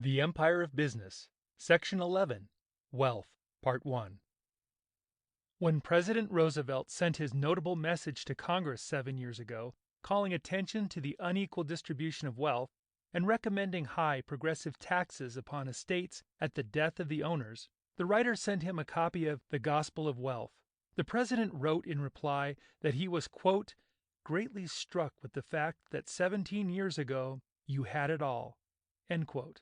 The Empire of Business, Section 11, Wealth, Part 1. When President Roosevelt sent his notable message to Congress 7 years ago, calling attention to the unequal distribution of wealth and recommending high progressive taxes upon estates at the death of the owners, the writer sent him a copy of The Gospel of Wealth. The president wrote in reply that he was, quote, greatly struck with the fact that 17 years ago you had it all, end quote.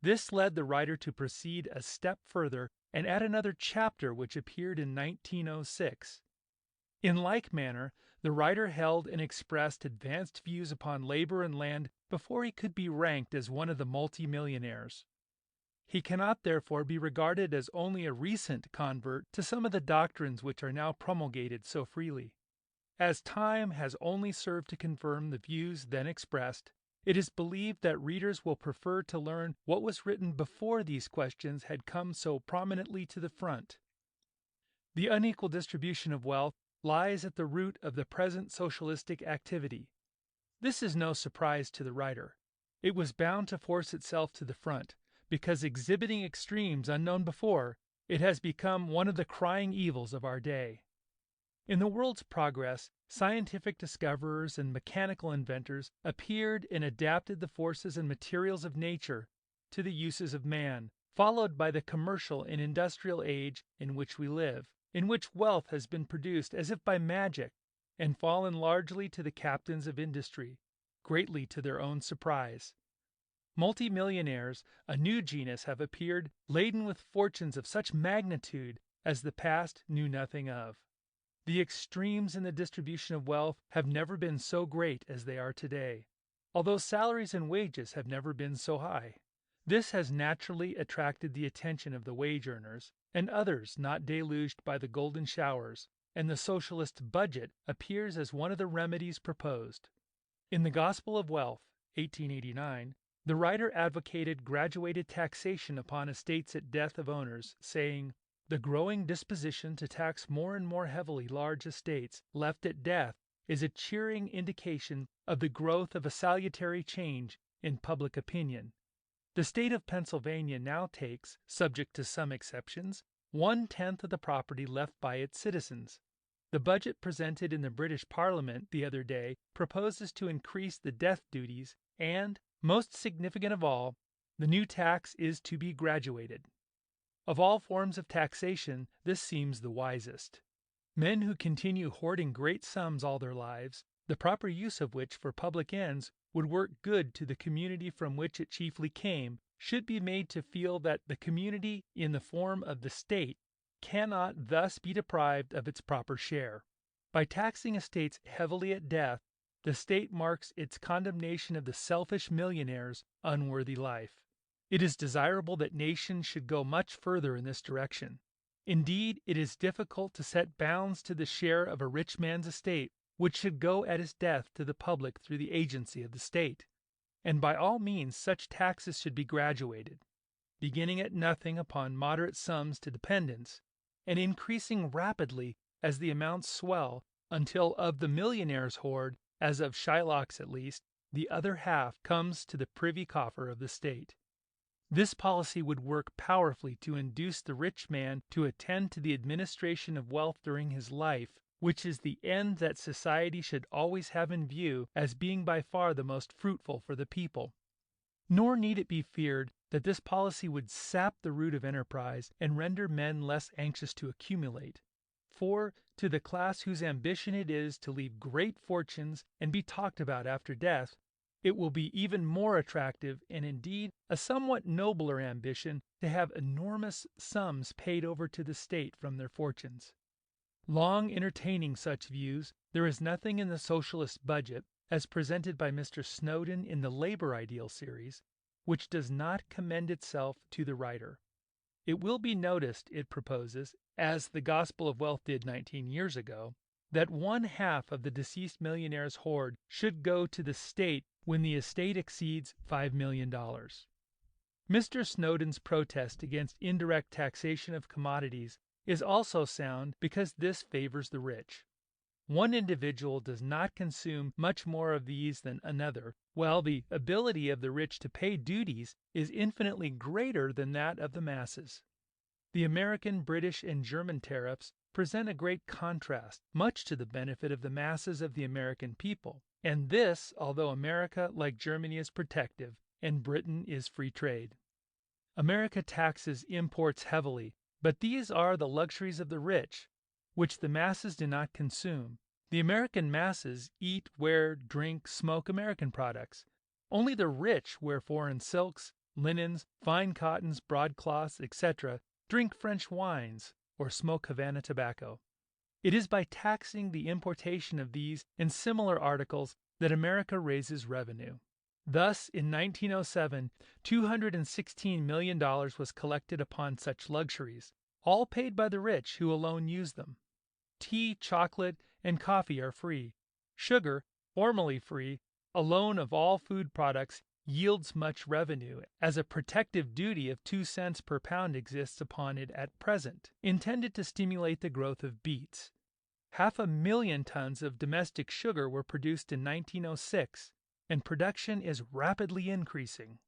This led the writer to proceed a step further and add another chapter which appeared in 1906. In like manner, the writer held and expressed advanced views upon labor and land before he could be ranked as one of the multimillionaires. He cannot therefore be regarded as only a recent convert to some of the doctrines which are now promulgated so freely. As time has only served to confirm the views then expressed, it is believed that readers will prefer to learn what was written before these questions had come so prominently to the front. The unequal distribution of wealth lies at the root of the present socialistic activity. This is no surprise to the writer. It was bound to force itself to the front, because exhibiting extremes unknown before, it has become one of the crying evils of our day. In the world's progress, scientific discoverers and mechanical inventors appeared and adapted the forces and materials of nature to the uses of man, followed by the commercial and industrial age in which we live, in which wealth has been produced as if by magic, and fallen largely to the captains of industry, greatly to their own surprise. Multimillionaires, a new genus, have appeared, laden with fortunes of such magnitude as the past knew nothing of. The extremes in the distribution of wealth have never been so great as they are today, although salaries and wages have never been so high. This has naturally attracted the attention of the wage earners and others not deluged by the golden showers, and the socialist budget appears as one of the remedies proposed. In The Gospel of Wealth, 1889, the writer advocated graduated taxation upon estates at death of owners, saying, the growing disposition to tax more and more heavily large estates left at death is a cheering indication of the growth of a salutary change in public opinion. The state of Pennsylvania now takes, subject to some exceptions, 1/10 of the property left by its citizens. The budget presented in the British Parliament the other day proposes to increase the death duties and, most significant of all, the new tax is to be graduated. Of all forms of taxation, this seems the wisest. Men who continue hoarding great sums all their lives, the proper use of which for public ends would work good to the community from which it chiefly came, should be made to feel that the community, in the form of the state, cannot thus be deprived of its proper share. By taxing estates heavily at death, the state marks its condemnation of the selfish millionaire's unworthy life. It is desirable that nations should go much further in this direction. Indeed, it is difficult to set bounds to the share of a rich man's estate which should go at his death to the public through the agency of the state. And by all means such taxes should be graduated, beginning at nothing upon moderate sums to dependents, and increasing rapidly as the amounts swell, until of the millionaire's hoard, as of Shylock's at least, the other half comes to the privy coffer of the state. This policy would work powerfully to induce the rich man to attend to the administration of wealth during his life, which is the end that society should always have in view as being by far the most fruitful for the people. Nor need it be feared that this policy would sap the root of enterprise and render men less anxious to accumulate. For, to the class whose ambition it is to leave great fortunes and be talked about after death, it will be even more attractive and indeed a somewhat nobler ambition to have enormous sums paid over to the state from their fortunes. Long entertaining such views, there is nothing in the socialist budget, as presented by Mr. Snowden in the Labor Ideal series, which does not commend itself to the writer. It will be noticed, it proposes, as The Gospel of Wealth did 19 years ago, that 1/2 of the deceased millionaire's hoard should go to the state when the estate exceeds $5 million. Mr. Snowden's protest against indirect taxation of commodities is also sound because this favors the rich. One individual does not consume much more of these than another, while the ability of the rich to pay duties is infinitely greater than that of the masses. The American, British, and German tariffs present a great contrast, much to the benefit of the masses of the American people, and this although America, like Germany, is protective, and Britain is free trade. America taxes imports heavily, but these are the luxuries of the rich, which the masses do not consume. The American masses eat, wear, drink, smoke American products. Only the rich wear foreign silks, linens, fine cottons, broadcloths, etc., drink French wines, or smoke Havana tobacco. It is by taxing the importation of these and similar articles that America raises revenue. Thus, in 1907, $216 million was collected upon such luxuries, all paid by the rich who alone use them. Tea, chocolate, and coffee are free. Sugar, formerly free, alone of all food products, yields much revenue, as a protective duty of 2 cents per pound exists upon it at present, intended to stimulate the growth of beets. 500,000 tons of domestic sugar were produced in 1906, and production is rapidly increasing.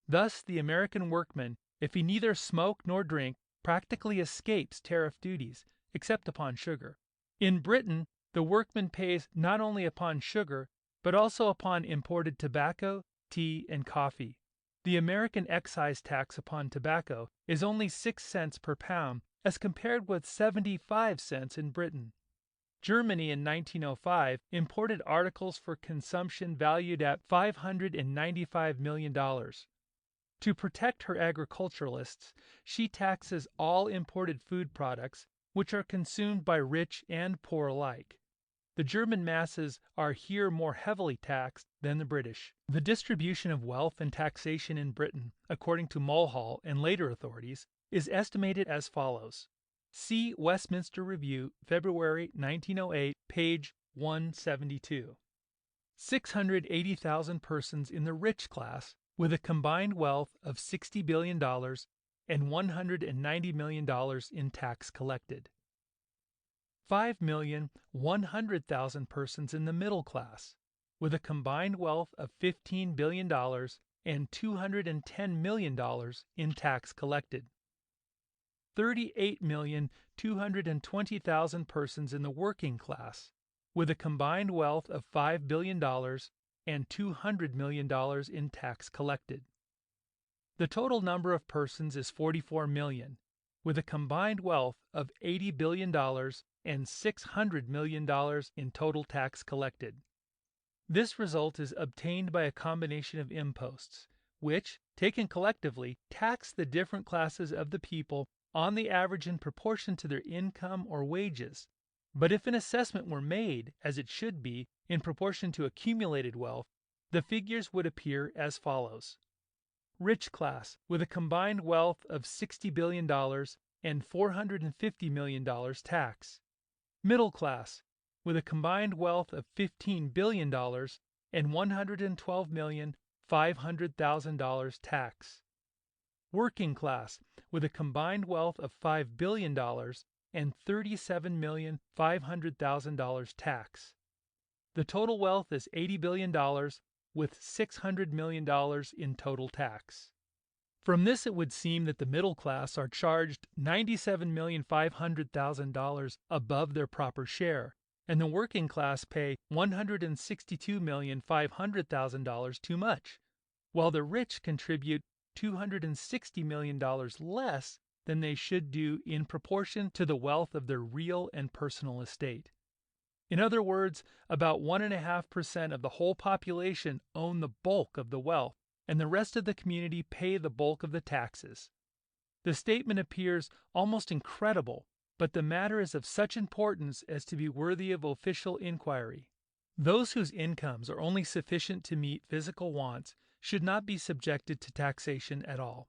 Thus, the American workman, if he neither smoke nor drink, practically escapes tariff duties, except upon sugar. In Britain, the workman pays not only upon sugar, but also upon imported tobacco, tea, and coffee. The American excise tax upon tobacco is only 6 cents per pound, as compared with 75 cents in Britain. Germany in 1905 imported articles for consumption valued at $595 million. To protect her agriculturalists, she taxes all imported food products, which are consumed by rich and poor alike. The German masses are here more heavily taxed than the British. The distribution of wealth and taxation in Britain, according to Mulhall and later authorities, is estimated as follows. See Westminster Review, February 1908, page 172. 680,000 persons in the rich class, with a combined wealth of $60 billion and $190 million in tax collected. 5,100,000 persons in the middle class, with a combined wealth of $15 billion and $210 million in tax collected. 38,220,000 persons in the working class, with a combined wealth of $5 billion and $200 million in tax collected. The total number of persons is 44 million, with a combined wealth of $80 billion and $600 million in total tax collected. This result is obtained by a combination of imposts, which, taken collectively, tax the different classes of the people on the average in proportion to their income or wages. But if an assessment were made, as it should be, in proportion to accumulated wealth, the figures would appear as follows. Rich class, with a combined wealth of $60 billion and $450 million tax. Middle class, with a combined wealth of $15 billion and $112,500,000 tax. Working class, with a combined wealth of $5 billion and $37,500,000 tax. The total wealth is $80 billion, with $600 million in total tax. From this it would seem that the middle class are charged $97,500,000 above their proper share, and the working class pay $162,500,000 too much, while the rich contribute $260 million less than they should do in proportion to the wealth of their real and personal estate. In other words, about 1.5% of the whole population own the bulk of the wealth, and the rest of the community pay the bulk of the taxes. The statement appears almost incredible, but the matter is of such importance as to be worthy of official inquiry. Those whose incomes are only sufficient to meet physical wants should not be subjected to taxation at all.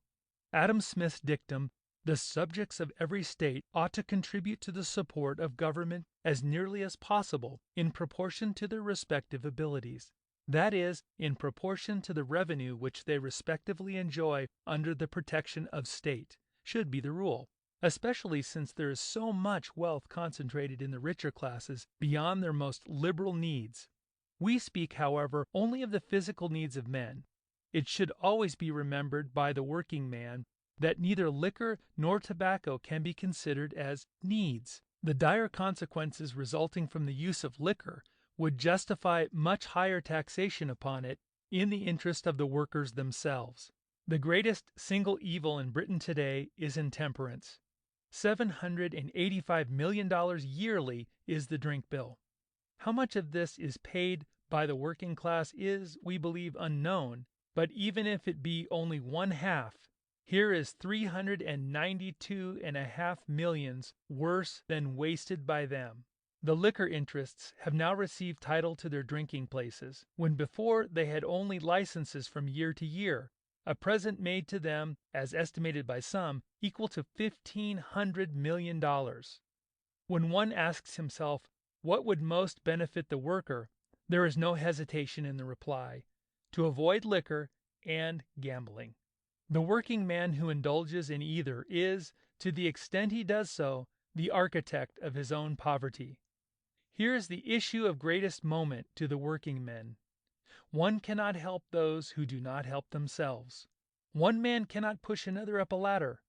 Adam Smith's dictum, "The subjects of every state ought to contribute to the support of government as nearly as possible in proportion to their respective abilities, that is, in proportion to the revenue which they respectively enjoy under the protection of state," should be the rule. especially since there is so much wealth concentrated in the richer classes beyond their most liberal needs. We speak, however, only of the physical needs of men. It should always be remembered by the working man that neither liquor nor tobacco can be considered as needs. The dire consequences resulting from the use of liquor would justify much higher taxation upon it in the interest of the workers themselves. The greatest single evil in Britain today is intemperance. $785 million yearly is the drink bill. How much of this is paid by the working class is, we believe, unknown, but even if it be only one half, here is $392.5 million worse than wasted by them. The liquor interests have now received title to their drinking places, when before they had only licenses from year to year, a present made to them, as estimated by some, equal to $1,500 million. When one asks himself what would most benefit the worker, there is no hesitation in the reply: to avoid liquor and gambling. The working man who indulges in either is, to the extent he does so, the architect of his own poverty. Here is the issue of greatest moment to the working men. One cannot help those who do not help themselves. One man cannot push another up a ladder.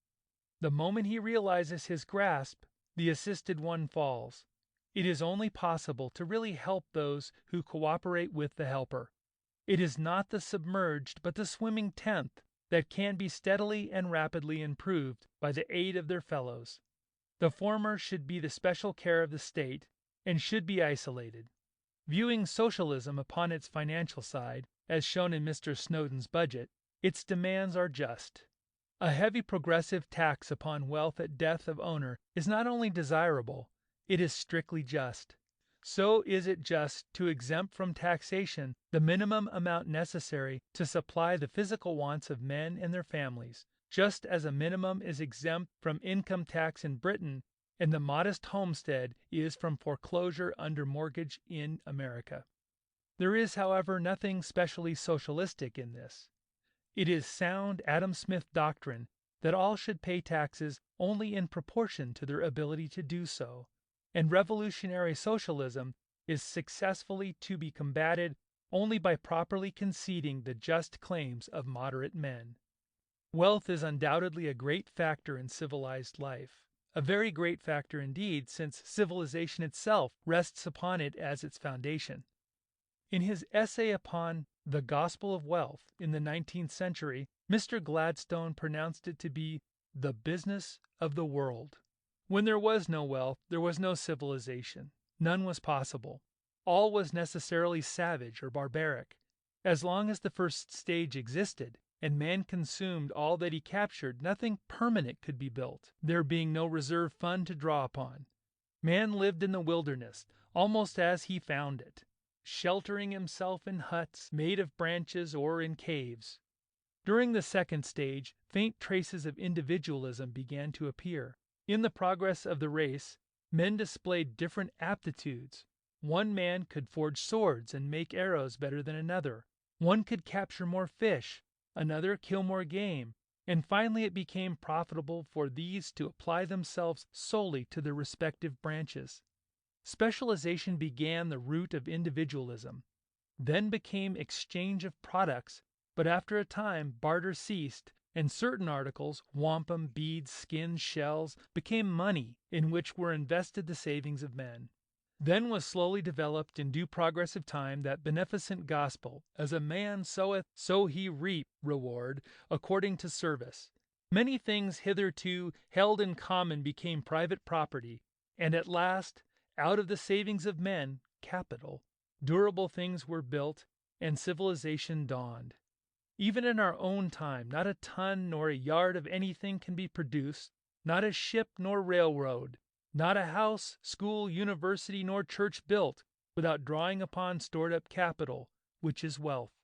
The moment he realizes his grasp, the assisted one falls. It is only possible to really help those who cooperate with the helper. It is not the submerged but the swimming tenth that can be steadily and rapidly improved by the aid of their fellows. The former should be the special care of the state, and should be isolated. Viewing socialism upon its financial side, as shown in Mr. Snowden's budget, its demands are just. A heavy progressive tax upon wealth at death of owner is not only desirable, it is strictly just. So is it just to exempt from taxation the minimum amount necessary to supply the physical wants of men and their families, just as a minimum is exempt from income tax in Britain and the modest homestead is from foreclosure under mortgage in America. There is, however, nothing specially socialistic in this. It is sound Adam Smith doctrine that all should pay taxes only in proportion to their ability to do so, and revolutionary socialism is successfully to be combated only by properly conceding the just claims of moderate men. Wealth is undoubtedly a great factor in civilized life, a very great factor indeed, since civilization itself rests upon it as its foundation. In his essay upon The Gospel of Wealth in the 19th century, Mr. Gladstone pronounced it to be the business of the world. When there was no wealth, there was no civilization. None was possible. All was necessarily savage or barbaric. As long as the first stage existed, and man consumed all that he captured, nothing permanent could be built, there being no reserve fund to draw upon. Man lived in the wilderness, almost as he found it, sheltering himself in huts made of branches or in caves. During the second stage, faint traces of individualism began to appear. In the progress of the race, men displayed different aptitudes. One man could forge swords and make arrows better than another. One could capture more fish, another kill more game, and finally it became profitable for these to apply themselves solely to their respective branches. Specialization began the root of individualism, then became exchange of products, but after a time barter ceased, and certain articles, wampum, beads, skins, shells, became money in which were invested the savings of men. Then was slowly developed in due progress of time that beneficent gospel, as a man soweth, so he reap reward according to service. Many things hitherto held in common became private property, and at last, out of the savings of men, capital, durable things were built, and civilization dawned. Even in our own time, not a ton nor a yard of anything can be produced, not a ship nor railroad, not a house, school, university, nor church built, without drawing upon stored-up capital, which is wealth.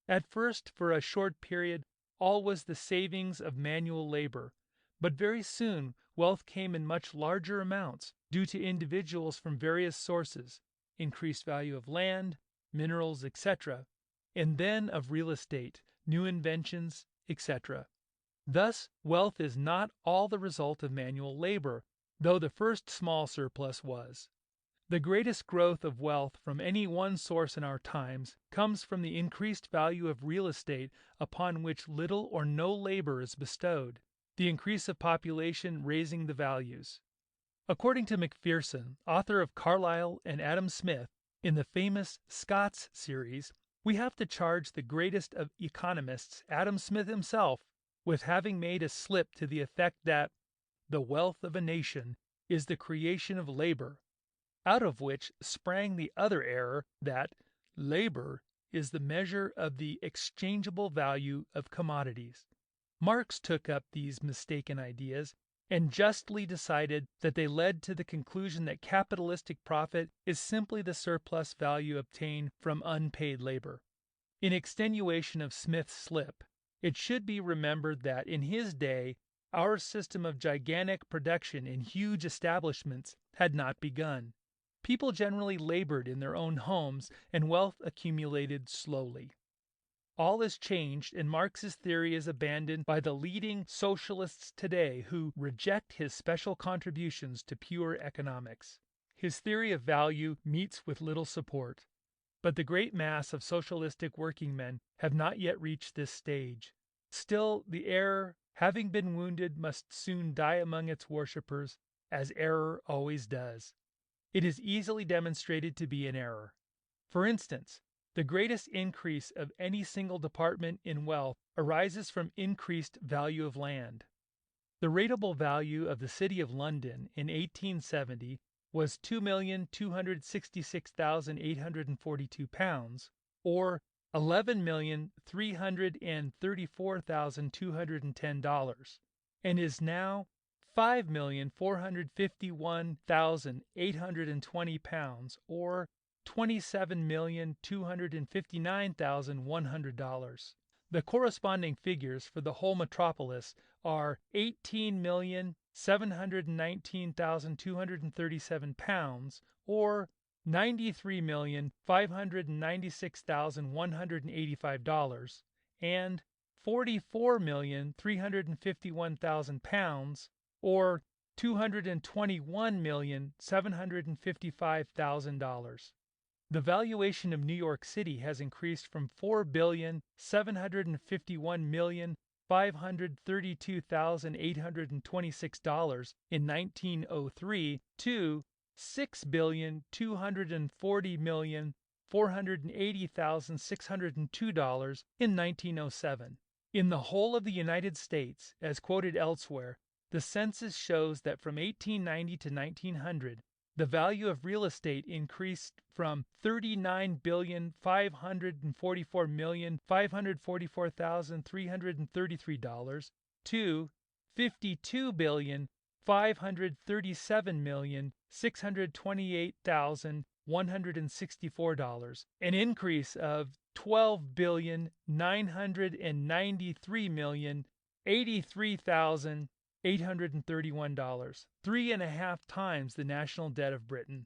At first, for a short period, all was the savings of manual labor, but very soon wealth came in much larger amounts, due to individuals from various sources, increased value of land, minerals, etc., and then of real estate, new inventions, etc. Thus, wealth is not all the result of manual labor, though the first small surplus was. The greatest growth of wealth from any one source in our times comes from the increased value of real estate upon which little or no labor is bestowed, the increase of population raising the values. According to McPherson, author of Carlyle and Adam Smith, in the famous Scots series, we have to charge the greatest of economists, Adam Smith himself, with having made a slip to the effect that the wealth of a nation is the creation of labor, out of which sprang the other error that labor is the measure of the exchangeable value of commodities. Marx took up these mistaken ideas and justly decided that they led to the conclusion that capitalistic profit is simply the surplus value obtained from unpaid labor. In extenuation of Smith's slip, it should be remembered that in his day our system of gigantic production in huge establishments had not begun. People generally labored in their own homes, and wealth accumulated slowly. All is changed, and Marx's theory is abandoned by the leading socialists today who reject his special contributions to pure economics. His theory of value meets with little support. But the great mass of socialistic working men have not yet reached this stage. Still, the error, having been wounded, must soon die among its worshippers, as error always does. It is easily demonstrated to be an error. For instance, the greatest increase of any single department in wealth arises from increased value of land. The rateable value of the city of London in 1870 was £2,266,842, or $11,334,210, and is now £5,451,820, or $27,259,100. The corresponding figures for the whole metropolis are £18,719,237, or $93,596,185, and £44,351,000, or $221,755,000. The valuation of New York City has increased from $4,751,532,826 in 1903 to $6,240,480,602 in 1907. In the whole of the United States, as quoted elsewhere, the census shows that from 1890 to 1900, the value of real estate increased from $39,544,544,333 to $52,537,628,164, an increase of $12,993,083,831, $831, 3.5 times the national debt of Britain.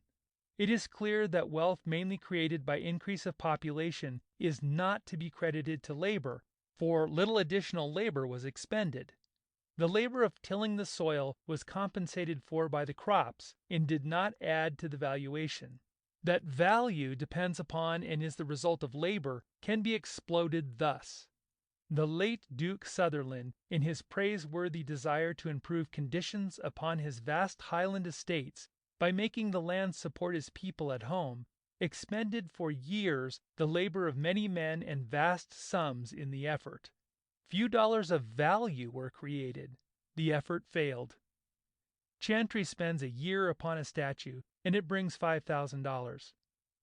It is clear that wealth mainly created by increase of population is not to be credited to labor, for little additional labor was expended. The labor of tilling the soil was compensated for by the crops and did not add to the valuation. That value depends upon and is the result of labor can be exploded thus. The late Duke Sutherland, in his praiseworthy desire to improve conditions upon his vast Highland estates by making the land support his people at home, expended for years the labor of many men and vast sums in the effort. Few dollars of value were created. The effort failed. Chantry spends a year upon a statue, and it brings $5,000.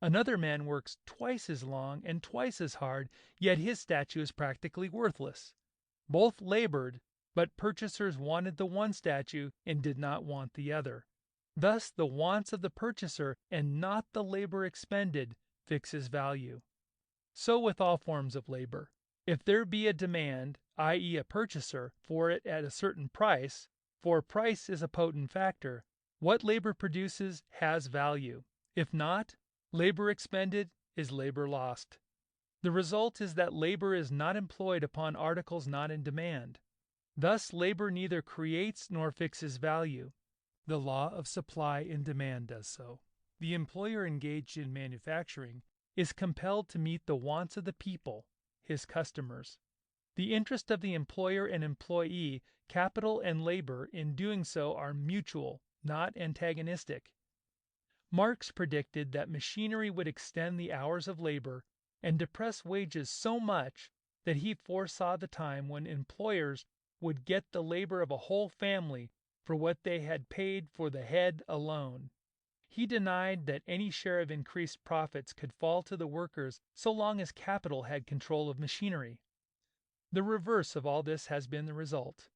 Another man works twice as long and twice as hard, yet his statue is practically worthless. Both labored, but purchasers wanted the one statue and did not want the other. Thus the wants of the purchaser and not the labor expended fixes value. So with all forms of labor. If there be a demand, i.e. a purchaser, for it at a certain price, for price is a potent factor, what labor produces has value. If not, labor expended is labor lost. The result is that labor is not employed upon articles not in demand. Thus, labor neither creates nor fixes value. The law of supply and demand does so. The employer engaged in manufacturing is compelled to meet the wants of the people, his customers. The interest of the employer and employee, capital and labor, in doing so are mutual, not antagonistic. Marx predicted that machinery would extend the hours of labor and depress wages so much that he foresaw the time when employers would get the labor of a whole family for what they had paid for the head alone. He denied that any share of increased profits could fall to the workers so long as capital had control of machinery. The reverse of all this has been the result.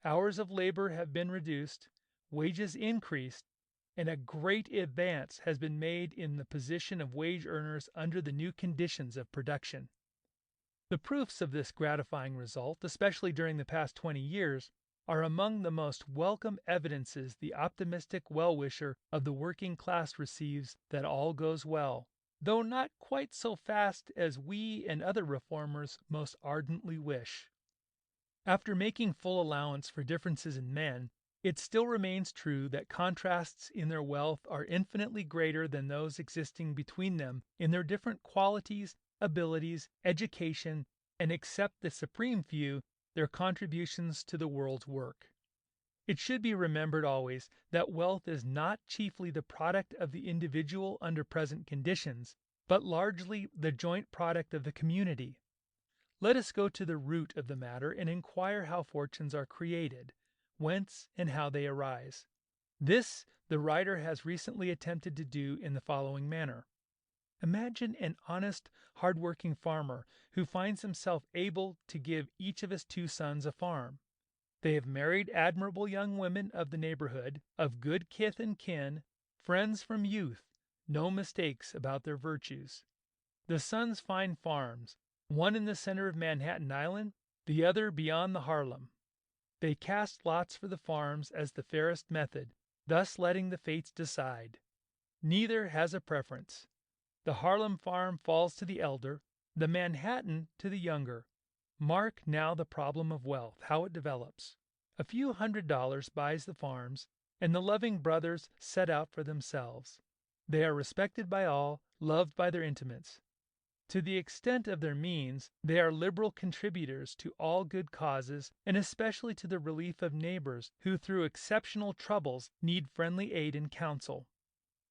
Hours of labor have been reduced, wages increased, and a great advance has been made in the position of wage earners under the new conditions of production. The proofs of this gratifying result, especially during the past 20 years, are among the most welcome evidences the optimistic well-wisher of the working class receives that all goes well, though not quite so fast as we and other reformers most ardently wish. After making full allowance for differences in men, it still remains true that contrasts in their wealth are infinitely greater than those existing between them in their different qualities, abilities, education, and, except the supreme few, their contributions to the world's work. It should be remembered always that wealth is not chiefly the product of the individual under present conditions, but largely the joint product of the community. Let us go to the root of the matter and inquire how fortunes are created, whence and how they arise. This the writer has recently attempted to do in the following manner. Imagine an honest, hard-working farmer who finds himself able to give each of his 2 sons a farm. They have married admirable young women of the neighborhood, of good kith and kin, friends from youth, no mistakes about their virtues. The sons find farms, one in the center of Manhattan Island, the other beyond the Harlem. They cast lots for the farms as the fairest method, thus letting the fates decide. Neither has a preference. The Harlem farm falls to the elder, the Manhattan to the younger. Mark now the problem of wealth, how it develops. A few $100 buys the farms, and the loving brothers set out for themselves. They are respected by all, loved by their intimates. To the extent of their means, they are liberal contributors to all good causes, and especially to the relief of neighbors who through exceptional troubles need friendly aid and counsel.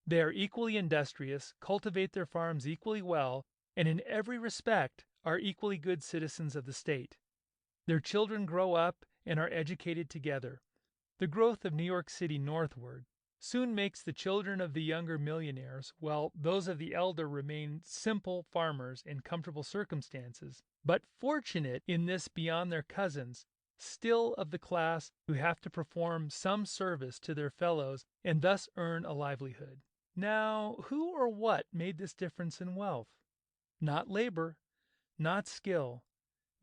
They are equally industrious, cultivate their farms equally well, and in every respect are equally good citizens of the state. Their children grow up and are educated together. The growth of New York City northward soon makes the children of the younger millionaires, while those of the elder remain simple farmers in comfortable circumstances, but fortunate in this beyond their cousins, still of the class who have to perform some service to their fellows and thus earn a livelihood. Now, who or what made this difference in wealth? Not labor, not skill,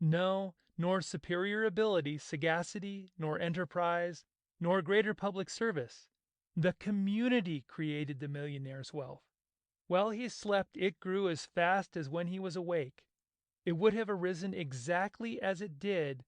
no, nor superior ability, sagacity, nor enterprise, nor greater public service. The community created the millionaire's wealth. While he slept, it grew as fast as when he was awake. It would have arisen exactly as it did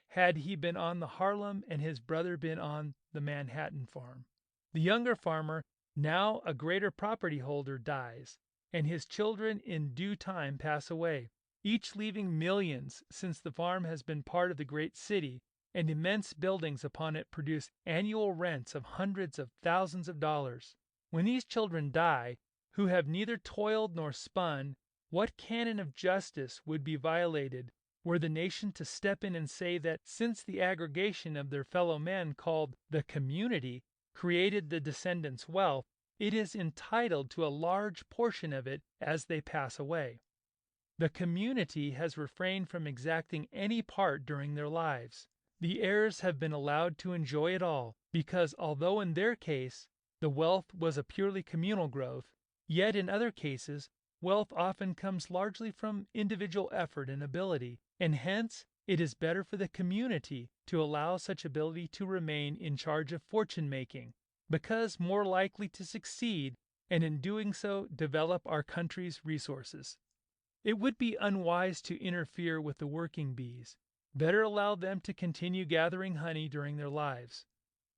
had he been on the Harlem and his brother been on the Manhattan farm. The younger farmer, now a greater property holder, dies, and his children in due time pass away, each leaving millions, since the farm has been part of the great city, and immense buildings upon it produce annual rents of hundreds of thousands of dollars. When these children die, who have neither toiled nor spun, what canon of justice would be violated were the nation to step in and say that since the aggregation of their fellow men called the community created the descendants' wealth, it is entitled to a large portion of it as they pass away. The community has refrained from exacting any part during their lives. The heirs have been allowed to enjoy it all, because although in their case the wealth was a purely communal growth, yet in other cases wealth often comes largely from individual effort and ability, and hence it is better for the community to allow such ability to remain in charge of fortune-making, because more likely to succeed, and in doing so develop our country's resources. It would be unwise to interfere with the working bees, Better allow them to continue gathering honey during their lives.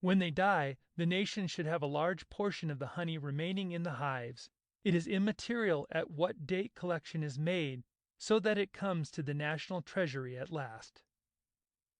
When they die, the nation should have a large portion of the honey remaining in the hives. It is immaterial at what date collection is made, so that it comes to the national treasury at last.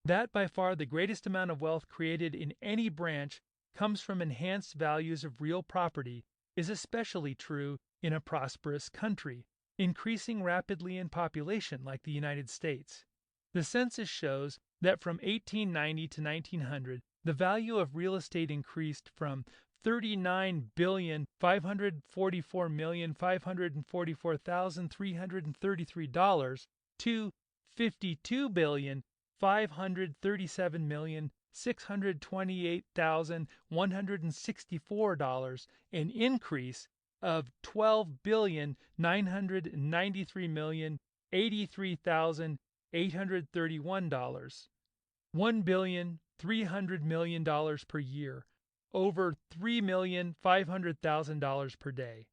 That by far the greatest amount of wealth created in any branch comes from enhanced values of real property is especially true in a prosperous country, increasing rapidly in population like the United States. The census shows that from 1890 to 1900, the value of real estate increased from $39,544,544,333 to $52,537,628,164, an increase of $12,993,083,831, $1,300,000,000 per year, over $3,500,000 per day.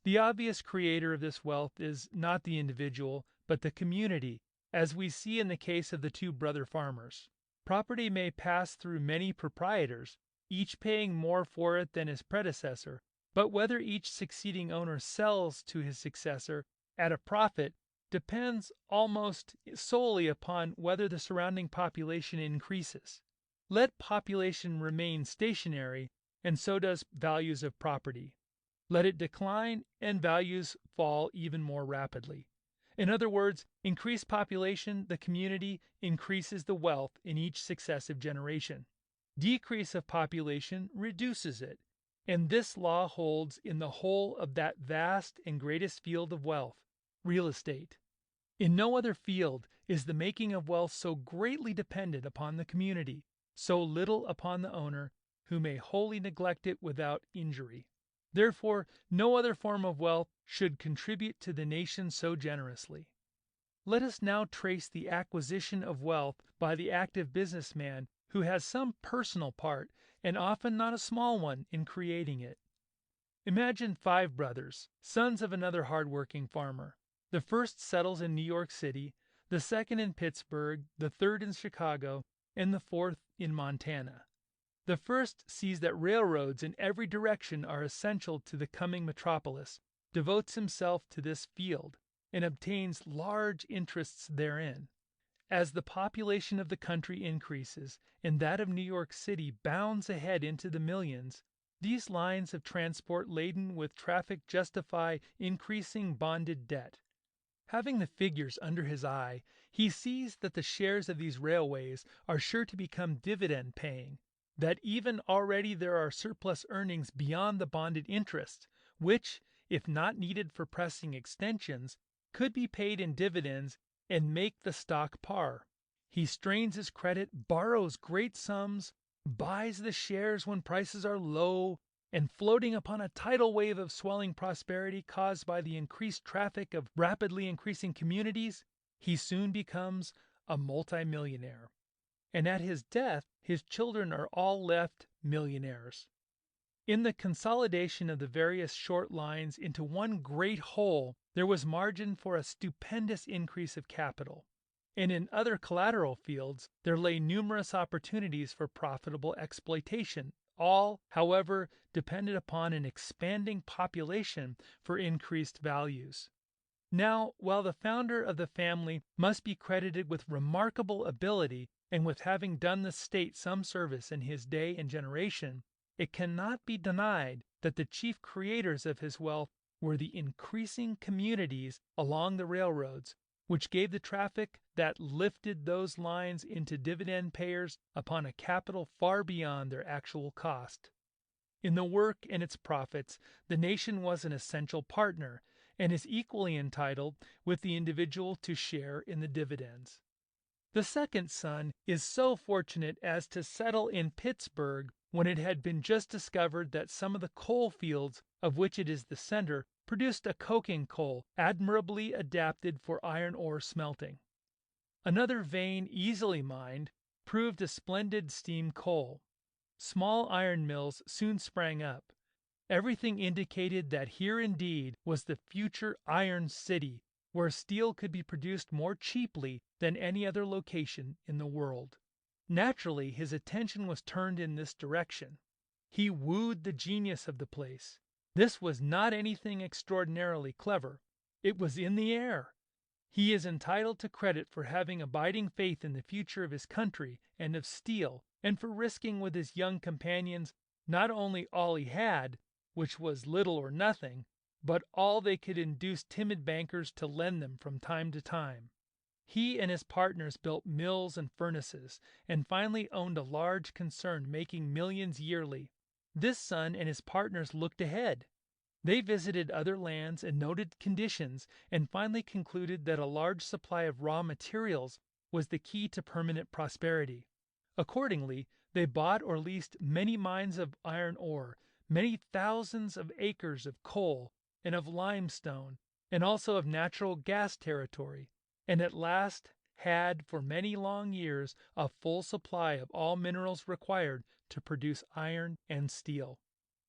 The obvious creator of this wealth is not the individual, but the community, as we see in the case of the two brother farmers. Property may pass through many proprietors, each paying more for it than his predecessor, but whether each succeeding owner sells to his successor at a profit depends almost solely upon whether the surrounding population increases. Let population remain stationary, and so does values of property. Let it decline, and values fall even more rapidly. In other words, increased population, the community, increases the wealth in each successive generation. Decrease of population reduces it, and this law holds in the whole of that vast and greatest field of wealth, real estate. In no other field is the making of wealth so greatly dependent upon the community, so little upon the owner, who may wholly neglect it without injury. Therefore, no other form of wealth should contribute to the nation so generously. Let us now trace the acquisition of wealth by the active businessman who has some personal part, and often not a small one, in creating it. Imagine 5 brothers, sons of another hard-working farmer. The first settles in New York City, the second in Pittsburgh, the third in Chicago, and the fourth in Montana. The first sees that railroads in every direction are essential to the coming metropolis, devotes himself to this field, and obtains large interests therein. As the population of the country increases, and that of New York City bounds ahead into the millions, these lines of transport laden with traffic justify increasing bonded debt. Having the figures under his eye, he sees that the shares of these railways are sure to become dividend-paying, that even already there are surplus earnings beyond the bonded interest, which, if not needed for pressing extensions, could be paid in dividends and make the stock par. He strains his credit, borrows great sums, buys the shares when prices are low, and floating upon a tidal wave of swelling prosperity caused by the increased traffic of rapidly increasing communities, he soon becomes a multimillionaire. And at his death, his children are all left millionaires. In the consolidation of the various short lines into one great whole, there was margin for a stupendous increase of capital. And in other collateral fields, there lay numerous opportunities for profitable exploitation. All, however, depended upon an expanding population for increased values. Now, while the founder of the family must be credited with remarkable ability and with having done the state some service in his day and generation, it cannot be denied that the chief creators of his wealth were the increasing communities along the railroads, which gave the traffic that lifted those lines into dividend payers upon a capital far beyond their actual cost. In the work and its profits, the nation was an essential partner, and is equally entitled with the individual to share in the dividends. The second son is so fortunate as to settle in Pittsburgh when it had been just discovered that some of the coal fields of which it is the center produced a coking coal admirably adapted for iron ore smelting. Another vein easily mined proved a splendid steam coal. Small iron mills soon sprang up. Everything indicated that here indeed was the future iron city, where steel could be produced more cheaply than any other location in the world. Naturally, his attention was turned in this direction. He wooed the genius of the place. This was not anything extraordinarily clever. It was in the air. He is entitled to credit for having abiding faith in the future of his country and of steel, and for risking with his young companions not only all he had, which was little or nothing, but all they could induce timid bankers to lend them from time to time. He and his partners built mills and furnaces, and finally owned a large concern making millions yearly. This son and his partners looked ahead. They visited other lands and noted conditions, and finally concluded that a large supply of raw materials was the key to permanent prosperity. Accordingly, they bought or leased many mines of iron ore, many thousands of acres of coal and of limestone, and also of natural gas territory, and at last had for many long years a full supply of all minerals required to produce iron and steel.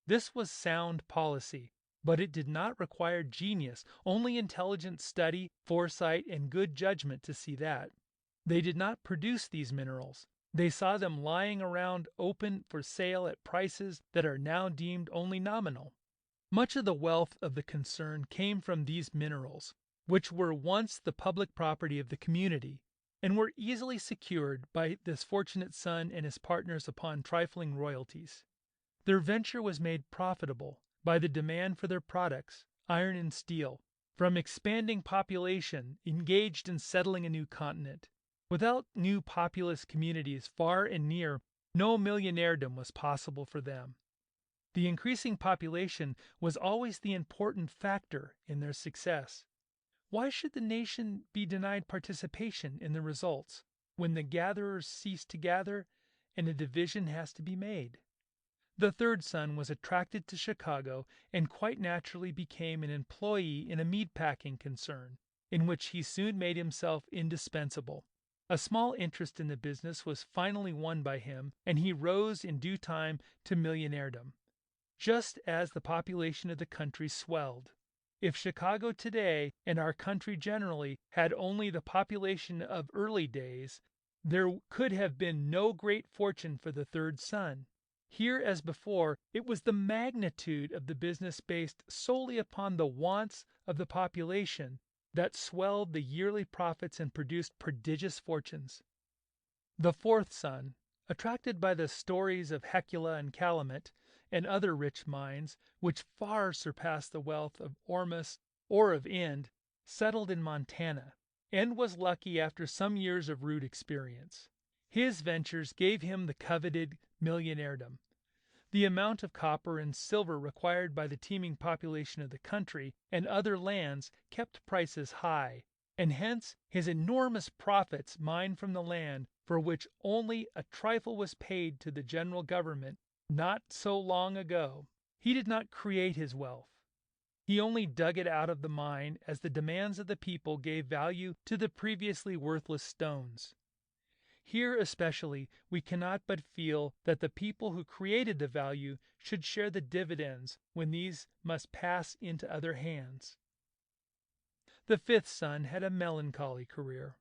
This was sound policy, but it did not require genius, only intelligent study, foresight, and good judgment to see that. They did not produce these minerals. They saw them lying around open for sale at prices that are now deemed only nominal. Much of the wealth of the concern came from these minerals, which were once the public property of the community, and were easily secured by this fortunate son and his partners upon trifling royalties. Their venture was made profitable by the demand for their products, iron and steel, from expanding population engaged in settling a new continent. Without new populous communities far and near, no millionairedom was possible for them. The increasing population was always the important factor in their success. Why should the nation be denied participation in the results when the gatherers cease to gather and a division has to be made? The third son was attracted to Chicago and quite naturally became an employee in a meatpacking concern, in which he soon made himself indispensable. A small interest in the business was finally won by him, and he rose in due time to millionairedom, just as the population of the country swelled. If Chicago today, and our country generally, had only the population of early days, there could have been no great fortune for the third son. Here, as before, it was the magnitude of the business based solely upon the wants of the population that swelled the yearly profits and produced prodigious fortunes. The fourth son, attracted by the stories of Hecula and Calumet and other rich mines, which far surpassed the wealth of Ormus or of Ind, settled in Montana, and was lucky after some years of rude experience. His ventures gave him the coveted millionairedom. The amount of copper and silver required by the teeming population of the country and other lands kept prices high, and hence his enormous profits mined from the land for which only a trifle was paid to the general government not so long ago. He did not create his wealth. He only dug it out of the mine as the demands of the people gave value to the previously worthless stones. Here especially we cannot but feel that the people who created the value should share the dividends when these must pass into other hands. The fifth son had a melancholy career.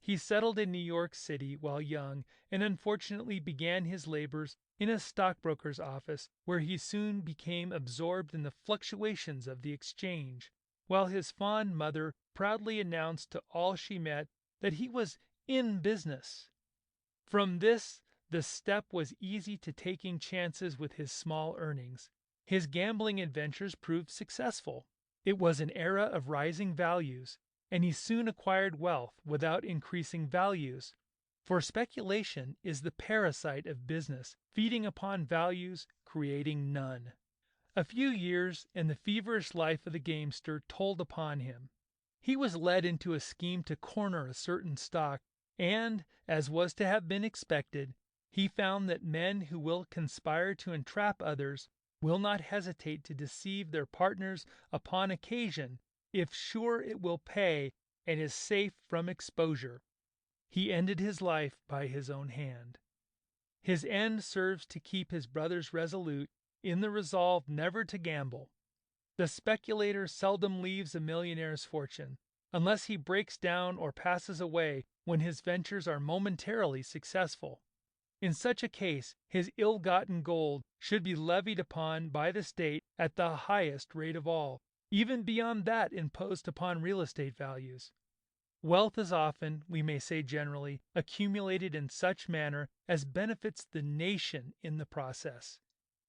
He settled in New York City while young, and unfortunately began his labors in a stockbroker's office, where he soon became absorbed in the fluctuations of the exchange, while his fond mother proudly announced to all she met that he was in business. From this the step was easy to taking chances with his small earnings. His gambling adventures proved successful. It was an era of rising values, and he soon acquired wealth without increasing values. For speculation is the parasite of business, feeding upon values, creating none. A few years and the feverish life of the gamester told upon him. He was led into a scheme to corner a certain stock, and, as was to have been expected, he found that men who will conspire to entrap others will not hesitate to deceive their partners upon occasion if sure it will pay and is safe from exposure. He ended his life by his own hand. His end serves to keep his brothers resolute in the resolve never to gamble. The speculator seldom leaves a millionaire's fortune. unless he breaks down or passes away when his ventures are momentarily successful. In such a case, his ill-gotten gold should be levied upon by the state at the highest rate of all, even beyond that imposed upon real estate values. Wealth is often, we may say generally, accumulated in such manner as benefits the nation in the process.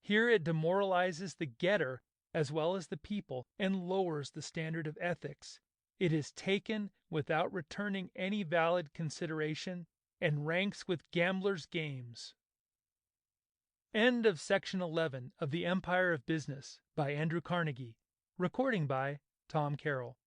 Here it demoralizes the getter as well as the people and lowers the standard of ethics. It is taken without returning any valid consideration and ranks with gamblers' games. End of section 11 of The Empire of Business by Andrew Carnegie. Recording by Tom Carroll.